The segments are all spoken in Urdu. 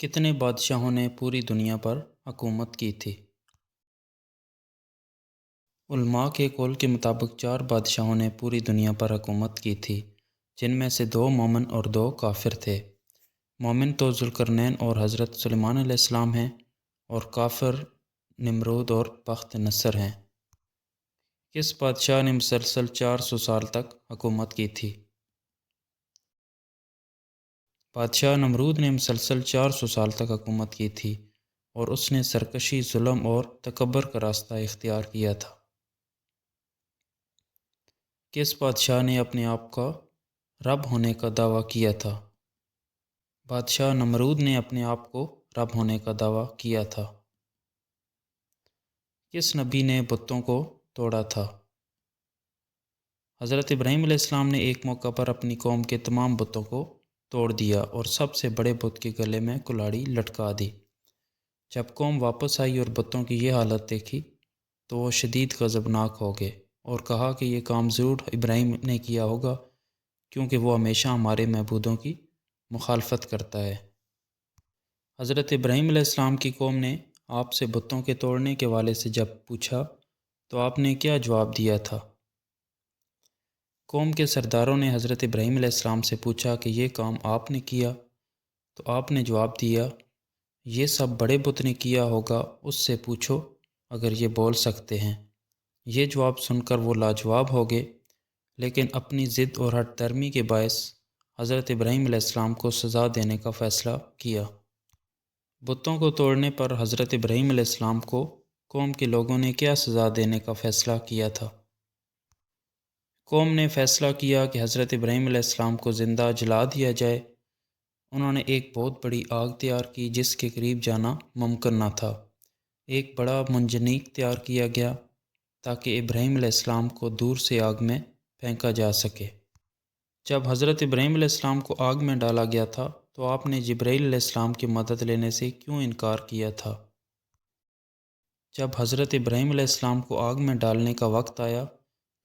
کتنے بادشاہوں نے پوری دنیا پر حکومت کی تھی؟ علماء کے قول کے مطابق 4 بادشاہوں نے پوری دنیا پر حکومت کی تھی، جن میں سے 2 مومن اور 2 کافر تھے۔ مومن تو ذوالقرنین اور حضرت سلیمان علیہ السلام ہیں، اور کافر نمرود اور بخت نصر ہیں۔ کس بادشاہ نے مسلسل 400 سال تک حکومت کی تھی؟ بادشاہ نمرود نے مسلسل 400 سال تک حکومت کی تھی، اور اس نے سرکشی، ظلم اور تکبر کا راستہ اختیار کیا تھا۔ کس بادشاہ نے اپنے آپ کا رب ہونے کا دعویٰ کیا تھا؟ بادشاہ نمرود نے اپنے آپ کو رب ہونے کا دعویٰ کیا تھا۔ کس نبی نے بتوں کو توڑا تھا؟ حضرت ابراہیم علیہ السلام نے ایک موقع پر اپنی قوم کے تمام بتوں کو توڑ دیا اور سب سے بڑے بت کے گلے میں کلاڑی لٹکا دی۔ جب قوم واپس آئی اور بتوں کی یہ حالت دیکھی تو وہ شدید غضبناک ہو گئے اور کہا کہ یہ کام ضرور ابراہیم نے کیا ہوگا، کیونکہ وہ ہمیشہ ہمارے معبودوں کی مخالفت کرتا ہے۔ حضرت ابراہیم علیہ السلام کی قوم نے آپ سے بتوں کے توڑنے کے حوالے سے جب پوچھا تو آپ نے کیا جواب دیا تھا؟ قوم کے سرداروں نے حضرت ابراہیم علیہ السلام سے پوچھا کہ یہ کام آپ نے کیا، تو آپ نے جواب دیا، یہ سب بڑے بت نے کیا ہوگا، اس سے پوچھو اگر یہ بول سکتے ہیں۔ یہ جواب سن کر وہ لاجواب ہو گئے، لیکن اپنی ضد اور ہٹ درمی کے باعث حضرت ابراہیم علیہ السلام کو سزا دینے کا فیصلہ کیا۔ بتوں کو توڑنے پر حضرت ابراہیم علیہ السلام کو قوم کے لوگوں نے کیا سزا دینے کا فیصلہ کیا تھا؟ قوم نے فیصلہ کیا کہ حضرت ابراہیم علیہ السلام کو زندہ جلا دیا جائے۔ انہوں نے ایک بہت بڑی آگ تیار کی جس کے قریب جانا ممکن نہ تھا۔ ایک بڑا منجنیق تیار کیا گیا تاکہ ابراہیم علیہ السلام کو دور سے آگ میں پھینکا جا سکے۔ جب حضرت ابراہیم علیہ السلام کو آگ میں ڈالا گیا تھا تو آپ نے جبرائیل علیہ السلام کی مدد لینے سے کیوں انکار کیا تھا؟ جب حضرت ابراہیم علیہ السلام کو آگ میں ڈالنے کا وقت آیا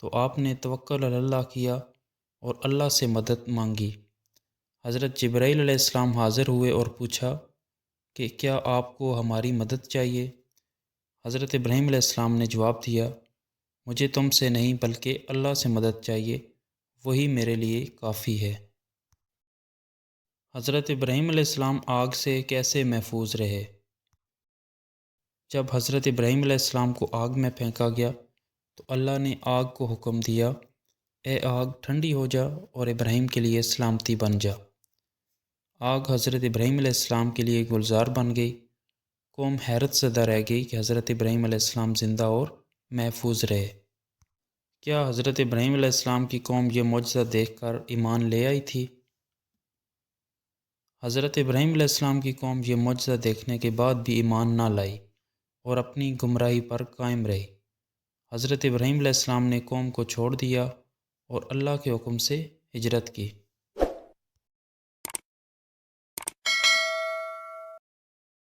تو آپ نے توکل علی اللہ کیا اور اللہ سے مدد مانگی۔ حضرت جبرائیل علیہ السلام حاضر ہوئے اور پوچھا کہ کیا آپ کو ہماری مدد چاہیے؟ حضرت ابراہیم علیہ السلام نے جواب دیا، مجھے تم سے نہیں بلکہ اللہ سے مدد چاہیے، وہی میرے لیے کافی ہے۔ حضرت ابراہیم علیہ السلام آگ سے کیسے محفوظ رہے؟ جب حضرت ابراہیم علیہ السلام کو آگ میں پھینکا گیا تو اللہ نے آگ کو حکم دیا، اے آگ ٹھنڈی ہو جا اور ابراہیم کے لیے سلامتی بن جا۔ آگ حضرت ابراہیم علیہ السلام کے لیے گلزار بن گئی۔ قوم حیرت زدہ رہ گئی کہ حضرت ابراہیم علیہ السلام زندہ اور محفوظ رہے۔ کیا حضرت ابراہیم علیہ السلام کی قوم یہ معجزہ دیکھ کر ایمان لے آئی تھی؟ حضرت ابراہیم علیہ السلام کی قوم یہ معجزہ دیکھنے کے بعد بھی ایمان نہ لائی اور اپنی گمراہی پر قائم رہی۔ حضرت ابراہیم علیہ السلام نے قوم کو چھوڑ دیا اور اللہ کے حکم سے ہجرت کی۔